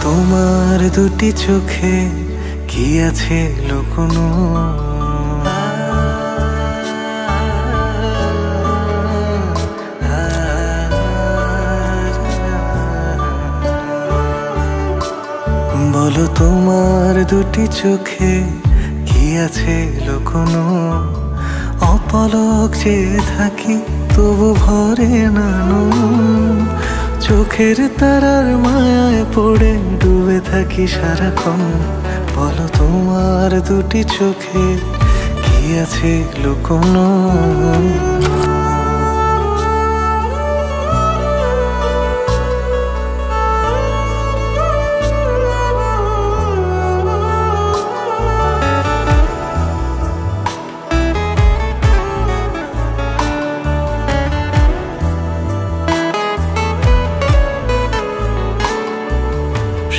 তোমার দুটি চোখে কি আছে লুকোনো? বলো তোমার দুটি চোখে কি আছে লুকোনো? অপলক চেয়ে থাকি তবু ভরে না মন। চোখের তারার মায়ায় পড়ে ডুবে থাকি সারাক্ষণ। বলো তোমার দুটি চোখে কি আছে লুকোনো?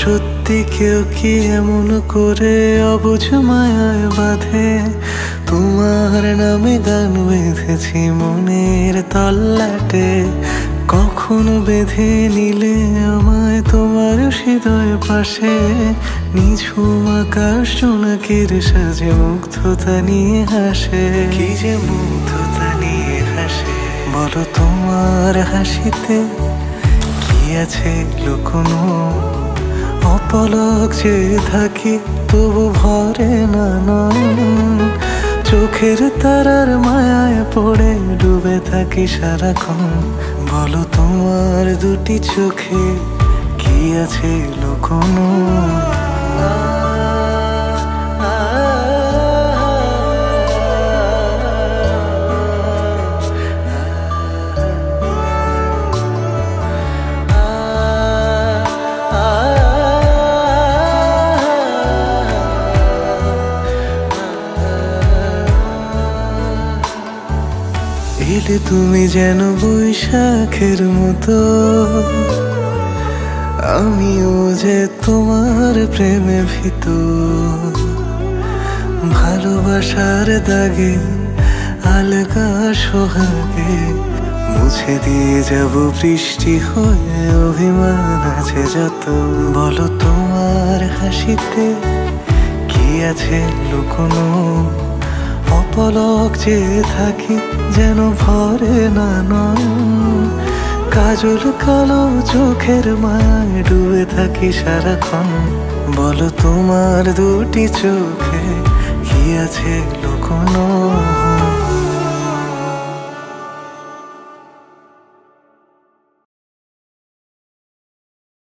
সত্যি কেউ কি এমন করে অবুঝ মায়ায় বাঁধে? তোমার নামে গান বেঁধেছি মনের তল্লাটে। কখনো বেঁধে নিলে আমায় তোমার হৃদয় পাশে। নিঝুম আকাশ জোনাকির সাজে মুগ্ধতা নিয়ে হাসে। কি যে মুগ্ধতা নিয়ে হাসে। বলো তোমার হাসিতে কি আছে লুকোনো? অপলক চেয়ে থাকি তবু ভরে না নয়ন। চোখের তারার মায়ায় পড়ে ডুবে থাকি সারাক্ষণ। বলো তোমার দুটি চোখে কি আছে লুকোনো? এলে তুমি যেন বৈশাখের মতো, আমিও যে তোমার প্রেমে ভীত। ভালোবাসার দাগে আলগা সোহাগে মুছে দিয়ে যাব বৃষ্টি হয়ে অভিমান আছে যত। বলো তোমার হাসিতে কি আছে লুকোনো? অপলক চেয়ে থাকি যেন ভরে না নয়ন। কাজল কালো চোখের মায়ায় ডুবে থাকি সারাক্ষণ। বলো তোমার দুটি চোখে কি আছে লুকোনো?